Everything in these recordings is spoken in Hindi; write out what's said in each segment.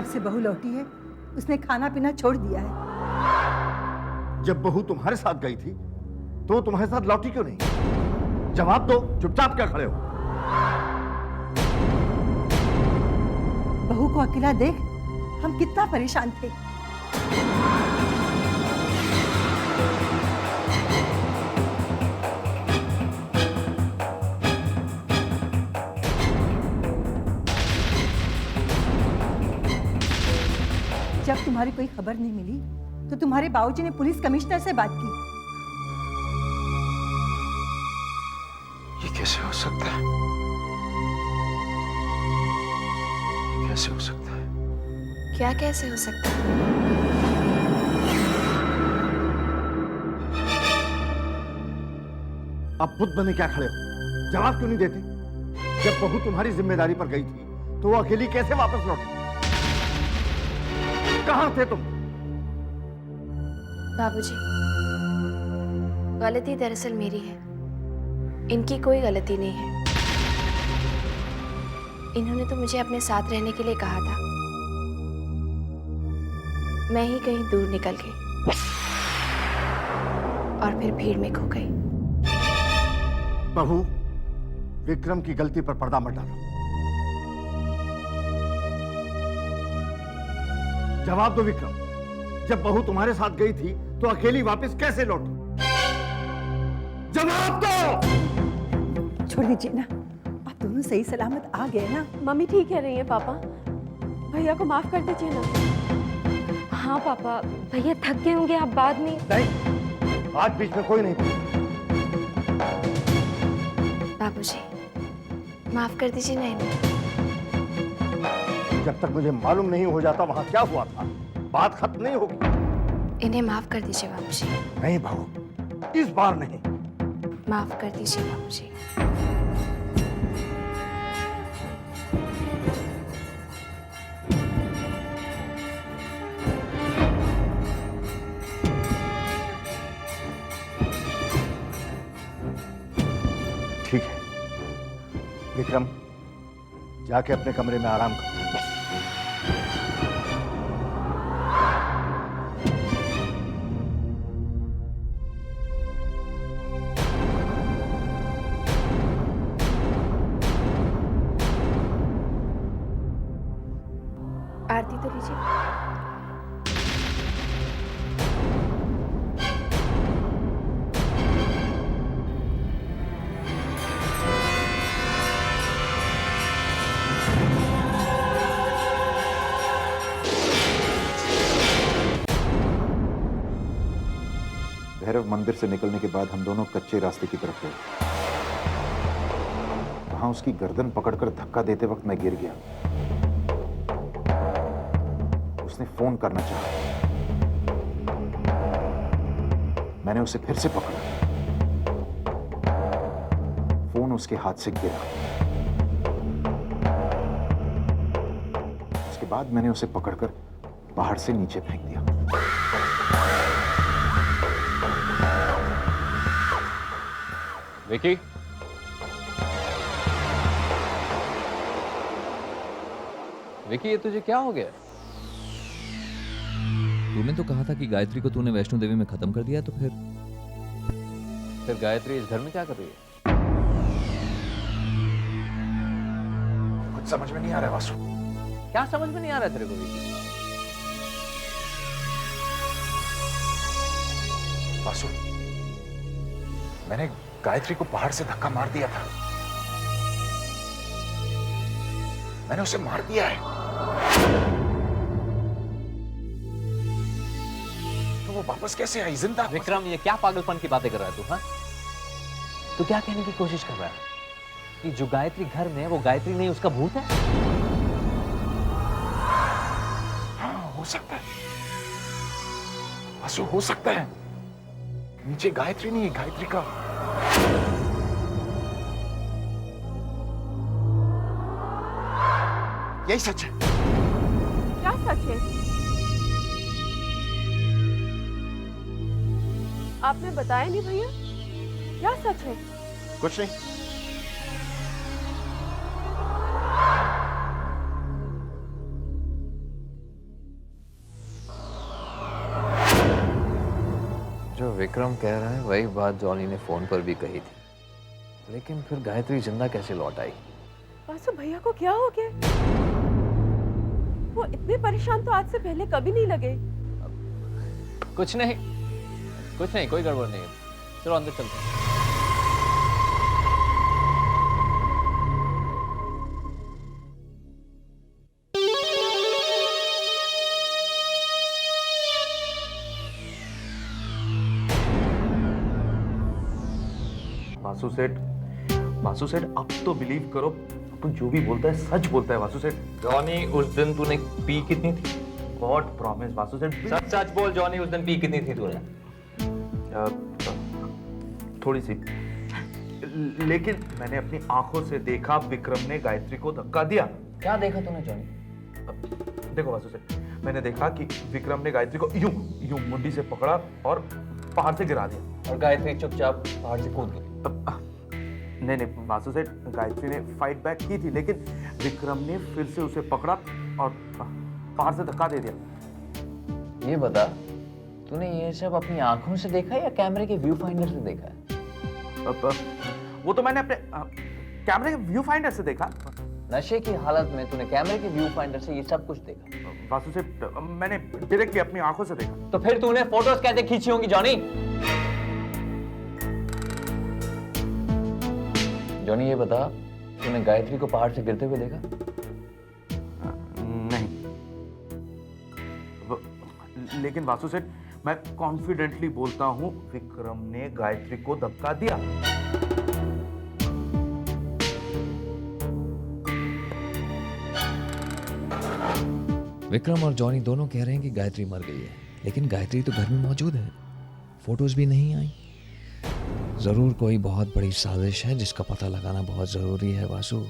से बहू लौटी है उसने खाना पीना छोड़ दिया है। जब बहू तुम्हारे साथ गई थी तो वो तुम्हारे साथ लौटी क्यों नहीं? जवाब दो, चुपचाप क्या खड़े हो? बहू को अकेला देख हम कितना परेशान थे। जब तुम्हारी कोई खबर नहीं मिली तो तुम्हारे बाबूजी ने पुलिस कमिश्नर से बात की। ये कैसे हो सकता है? ये कैसे हो सकता है? क्या कैसे हो सकता है? अब बुद्ध बने क्या खड़े हो? जवाब क्यों नहीं देते? जब बहू तुम्हारी जिम्मेदारी पर गई थी तो वो अकेली कैसे वापस लौटी? कहां थे तुम? बाबूजी, गलती दरअसल मेरी है, इनकी कोई गलती नहीं है। इन्होंने तो मुझे अपने साथ रहने के लिए कहा था, मैं ही कहीं दूर निकल गई और फिर भीड़ में खो गई। बहू, विक्रम की गलती पर पर्दा मत डालो। जवाब दो विक्रम, जब बहू तुम्हारे साथ गई थी तो अकेली वापस कैसे लौटी? जवाब दो। छोड़ दीजिए ना, आप दोनों सही सलामत आ गए ना। मम्मी ठीक कह रही है पापा, भैया को माफ कर दीजिए ना। हाँ पापा, भैया थक गए होंगे, आप बाद में। नहीं, आज बीच में कोई नहीं। बाबूजी, माफ कर दीजिए ना इन्हें। जब तक मुझे मालूम नहीं हो जाता वहां क्या हुआ था, बात खत्म नहीं होगी। इन्हें माफ कर दीजिए बाबूजी। नहीं बहू, इस बार नहीं। माफ कर दीजिए बाबूजी। ठीक है विक्रम, जाके अपने कमरे में आराम करो। आरती तो लीजिए। भैरव मंदिर से निकलने के बाद हम दोनों कच्चे रास्ते की तरफ गए। वहां उसकी गर्दन पकड़कर धक्का देते वक्त मैं गिर गया। उसने फोन करना चाहा, मैंने उसे फिर से पकड़ा, फोन उसके हाथ से गिरा। उसके बाद मैंने उसे पकड़कर पहाड़ से नीचे फेंक दिया। विकी, विकी ये तुझे क्या हो गया? तूने तो कहा था कि गायत्री को तूने वैष्णो देवी में खत्म कर दिया, तो फिर गायत्री इस घर में क्या कर रही है? कुछ समझ में नहीं आ रहा वासु। क्या समझ में नहीं आ रहा तेरे को विकी? वासु, मैंने गायत्री को पहाड़ से धक्का मार दिया था। मैंने उसे मार दिया है। तो वो वापस कैसे आई जिंदा? विक्रम, ये क्या पागलपन की बातें कर रहा है तू? हाँ, तू क्या कहने की कोशिश कर रहा है कि जो गायत्री घर में है वो गायत्री नहीं, उसका भूत है? हाँ, हो सकता है वासु, हो सकता है। नीचे गायत्री नहीं है, गायत्री का यही सच है। क्या सच है? आपने बताया नहीं भैया, क्या सच है? कुछ नहीं। जो विक्रम कह रहा है वही बात जॉनी ने फोन पर भी कही थी, लेकिन फिर गायत्री जिंदा कैसे लौट आई? वासु भैया को क्या हो गया? वो इतने परेशान तो आज से पहले कभी नहीं लगे। कुछ नहीं, कोई गड़बड़ नहीं है। चलो अंदर चलते हैं। वासु सेठ अब तो बिलीव करो, अपन जो भी बोलता है सच बोलता है वासु सेठ। जॉनी, उस दिन तूने पी कितनी थी? गॉड प्रॉमिस वासु सेठ। सच बोल जॉनी, उस दिन पी कितनी थी तूने? थोड़ी सी, लेकिन मैंने अपनी आंखों से देखा विक्रम ने गायत्री को धक्का दिया। क्या देखा तूने जॉनी? देखो वासु सेठ, मैंने देखा कि विक्रम ने गायत्री को यूं मुंडी से पकड़ा और पहाड़ से गिरा दिया, और गायत्री चुपचाप पहाड़ से कूद गई। नहीं वासु सेठ, गायत्री ने फाइट बैक की थी, लेकिन विक्रम ने फिर से उसे पकड़ा और पहाड़ से धक्का दे दिया। ये बता, तूने ये सब अपनी आंखों से देखा या कैमरे के व्यू फाइंडर से देखा है? वो तो मैंने अपने कैमरे के व्यू फाइंडर से देखा। नशे की हालत में तूने कैमरे के व्यू फाइंडर से ये सब कुछ देखा? वासु सेठ, मैंने डायरेक्टली अपनी आंखों से देखा। तो फिर तूने फोटोज कैसे खींची होंगी जॉनी? जॉनी ये बता, तूने गायत्री को पहाड़ से गिरते हुए देखा? नहीं, लेकिन वासु सेठ, मैं कॉन्फिडेंटली बोलता हूं विक्रम ने गायत्री को धक्का दिया। विक्रम और जॉनी दोनों कह रहे हैं कि गायत्री मर गई है, लेकिन गायत्री तो घर में मौजूद है, फोटोज भी नहीं आई। जरूर कोई बहुत बड़ी साजिश है जिसका पता लगाना बहुत जरूरी है वासु।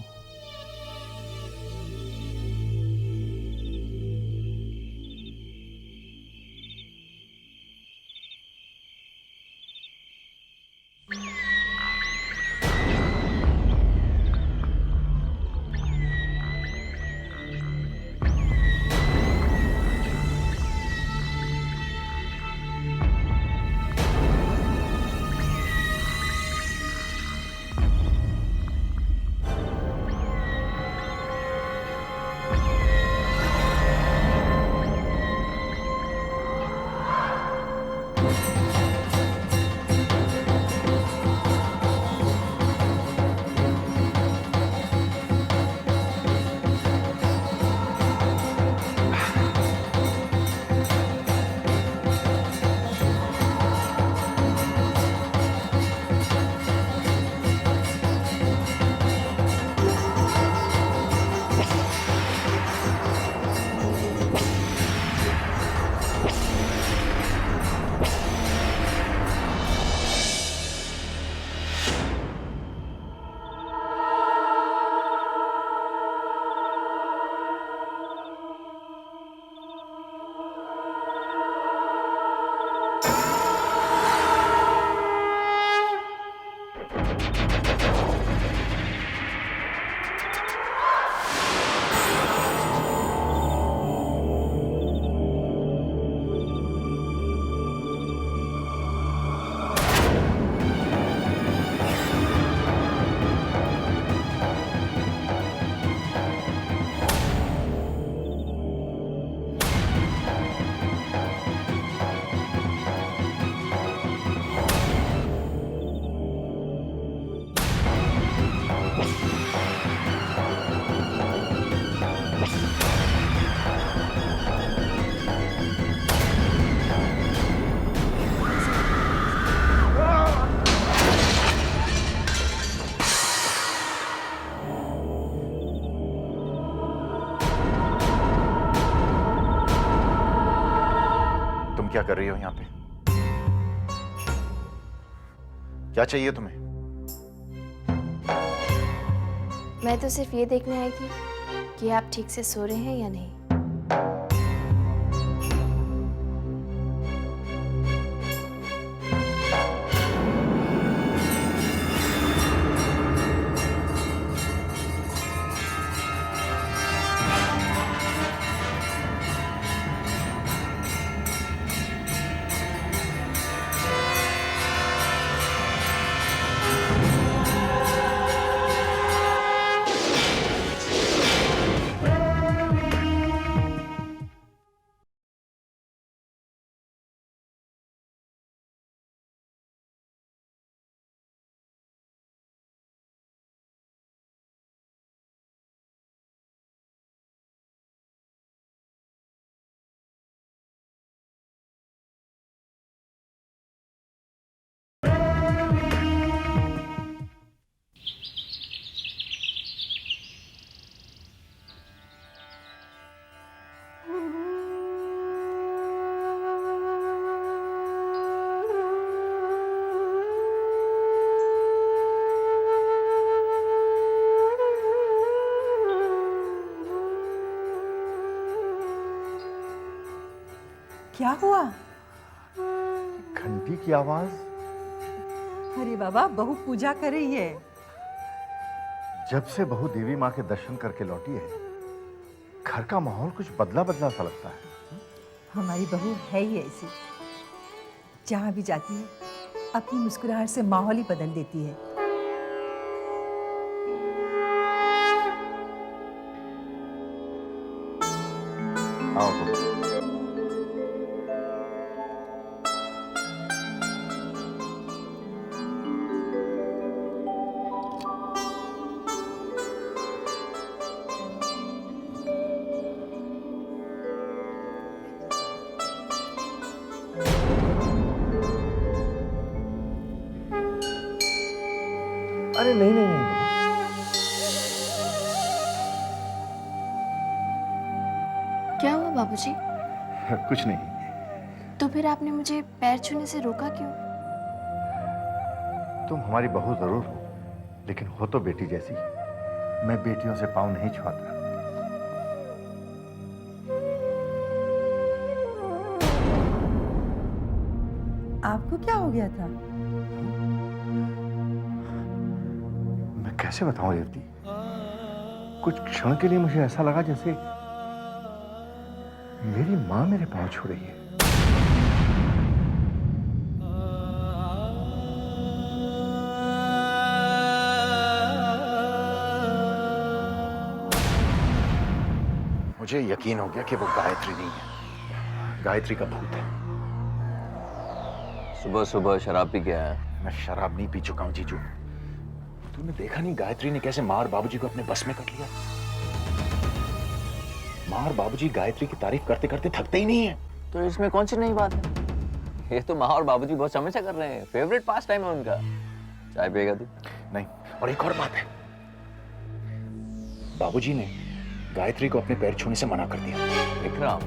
तुम क्या कर रही हो यहाँ पे? क्या चाहिए तुम्हें? मैं तो सिर्फ ये देखने आई थी कि आप ठीक से सो रहे हैं या नहीं। क्या हुआ? घंटी की आवाज। अरे बाबा, बहू पूजा कर रही है। जब से बहू देवी माँ के दर्शन करके लौटी है, घर का माहौल कुछ बदला बदला सा लगता है। हमारी बहू है ही ऐसी, जहां भी जाती है अपनी मुस्कुराहट से माहौल ही बदल देती है। आओ तुम। अरे नहीं नहीं नहीं, क्या हुआ बाबूजी? कुछ नहीं। तो फिर आपने मुझे पैर छूने से रोका क्यों? तुम हमारी बहू जरूर हो, लेकिन हो तो बेटी जैसी। मैं बेटियों से पाँव नहीं छुआता। आपको क्या हो गया था? मैं कैसे बताऊं रेवती? कुछ क्षण के लिए मुझे ऐसा लगा जैसे मेरी माँ मेरे पाँव छू रही है। मुझे यकीन हो गया कि वो गायत्री नहीं है, गायत्री का भूत है। सुबह सुबह शराब पी के आया? मैं शराब नहीं पी चुका हूं जीजू। तूने देखा नहीं गायत्री ने कैसे माँ और बाबूजी को अपने बस में कर लिया? माँ और बाबूजी गायत्री की तारीफ करते करते थकते ही नहीं है। तो इसमें कौन सी नई बात है? ये तो माँ और बाबूजी बहुत समय से कर रहे हैं, फेवरेट पास टाइम है उनका। चाय पिएगा तू? नहीं, और एक और बात है, बाबूजी ने गायत्री को अपने पैर छूने से मना कर दिया। विक्रम,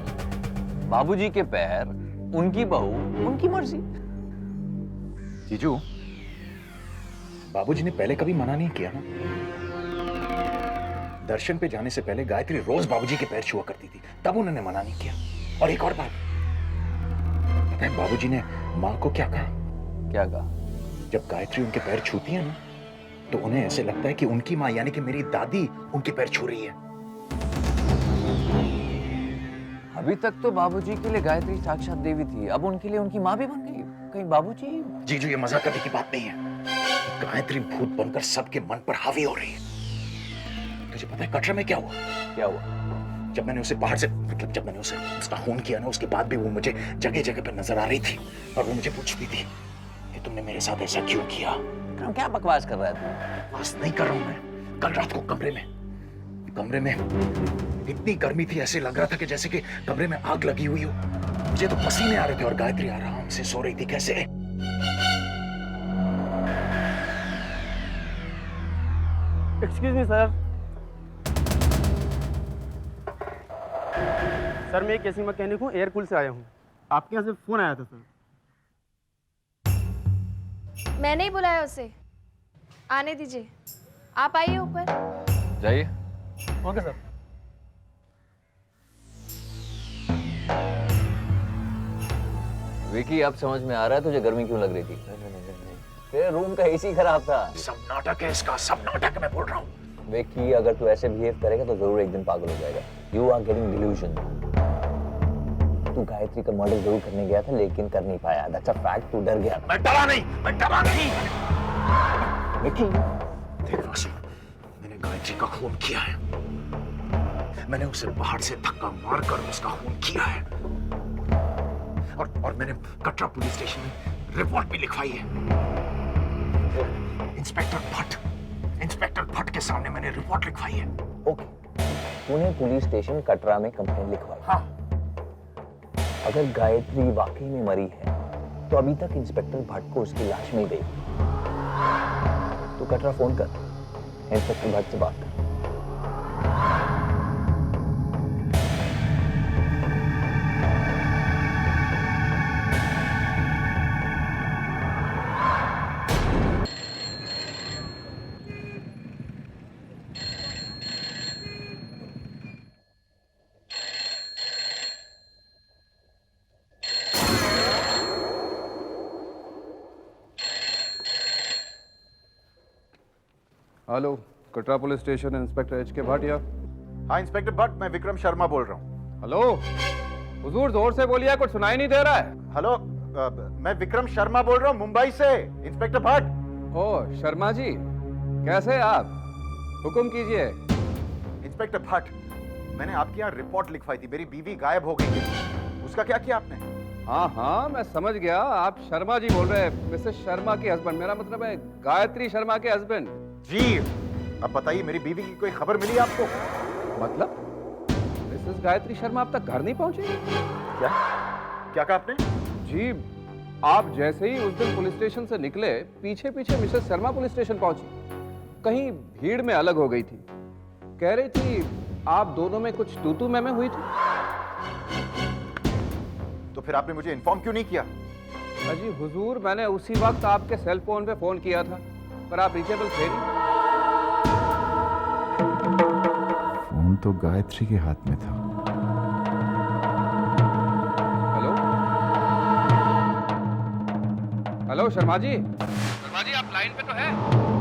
बाबूजी के पैर, उनकी बहू, उनकी मर्जी। जीजू, बाबूजी ने पहले कभी मना नहीं किया ना। दर्शन पे जाने से पहले गायत्री रोज बाबूजी के पैर छुआ करती थी, तब उन्होंने मना नहीं किया। और एक और बात, पता है बाबूजी ने माँ को क्या कहा? क्या कहा? जब गायत्री उनके पैर छूती है ना, तो उन्हें ऐसे लगता है कि उनकी माँ यानी कि मेरी दादी उनके पैर छू रही है। अभी तक तो बाबूजी के लिए गायत्री साक्षात देवी थी, अब उनके लिए उनकी माँ भी बन गई। कहीं बाबूजी? जीजू, ये मजाक करने की बात नहीं है। गायत्री भूत बनकर सबके मन पर हावी हो रही है। तुझे पता है कटरा में क्या हुआ? क्या हुआ? जब मैंने उसे बाहर से, मतलब जब मैंने उसे उसका खून किया ना, उसके बाद भी वो मुझे जगह जगह पर नजर आ रही थी और वो मुझे पूछती थी कि तुमने मेरे साथ ऐसा क्यों किया? क्या बकवास कर रहा है तू? बस नहीं कर रहा हूं मैं। कल रात को कमरे में इतनी गर्मी थी, ऐसे लग रहा था कि जैसे कि कमरे में आग लगी हुई हो। मुझे तो पसीने आ रहे थे और गायत्री आराम से सो रही थी। कैसे? Excuse me sir. सर, मैं एक एसी मैकेनिक हूँ, एयरकूल से आया हूँ। आपके यहाँ से फोन आया था सर। मैंने ही बुलाया उसे, आने दीजिए। आप आइए ऊपर। जाइए। Okay sir. विकी, अब समझ में आ रहा है तुझे गर्मी क्यों लग रही थी? नहीं। तेरे रूम का एसी खराब था। सब नाटक है इसका, सब नाटक है, मैं बोल रहा हूँ। विकी, अगर तू ऐसे बिहेव करेगा तो जरूर एक दिन पागल हो जाएगा। You are getting delusion. तू गायत्री का मर्डर जरूर करने गया था, लेकिन कर नहीं पाया। That's a fact. तू डर गया। मैं डरा नहीं। विकी, देख वासु, मैंने गायत्री का खून किया है। मैंने उसे बाहर से धक्का मारकर उसका खून किया है और मैंने कटरा पुलिस स्टेशन में रिपोर्ट भी लिखवाई है। इंस्पेक्टर भट्ट के सामने मैंने रिपोर्ट लिखवाई है। ओके, तूने पुलिस स्टेशन कटरा में कंप्लेंट लिखवाई? हाँ। अगर गायत्री वाकई में मरी है तो अभी तक इंस्पेक्टर भट्ट को उसकी लाश मिल गई। तू कटरा फोन कर, इंस्पेक्टर भट्ट से बात कर। Hello, Katra police station, inspector H के भाटिया। हाँ इंस्पेक्टर भट्ट, मैं विक्रम शर्मा बोल रहा हूँ। हेलो, हुजूर जोर से बोलिए, कुछ सुनाई नहीं दे रहा है। हेलो, मैं विक्रम शर्मा बोल रहा हूँ मुंबई से, इंस्पेक्टर भट्ट। ओह शर्मा जी, कैसे आप? हुक्म कीजिए। इंस्पेक्टर भट्ट, मैंने आपके यहाँ रिपोर्ट लिखवाई थी, मेरी बीवी गायब हो गई है, उसका क्या किया आपने? हाँ हाँ, मैं समझ गया, आप शर्मा जी बोल रहे हैं, मिसेस शर्मा के हस्बैंड, मेरा मतलब है गायत्री शर्मा के हस्बैंड। जी, अब बताइए मेरी बीवी की कोई खबर मिली आपको? मतलब मिसेस गायत्री शर्मा अब तक घर नहीं पहुंची? क्या कहा आपने? जी, आप जैसे ही उस दिन पुलिस स्टेशन से निकले, पीछे पीछे मिसेस शर्मा पुलिस स्टेशन पहुंची। कहीं भीड़ में अलग हो गई थी, कह रही थी आप दोनों में कुछ तू-तू मैं हुई थी। तो फिर आपने मुझे इन्फॉर्म क्यों नहीं किया? अजी हुजूर, मैंने उसी वक्त आपके सेल फोन पे फोन किया था, पर आप रीचेबल थे नहीं। फोन तो गायत्री के हाथ में था। हेलो हेलो, शर्मा जी, शर्मा जी आप लाइन पे तो हैं?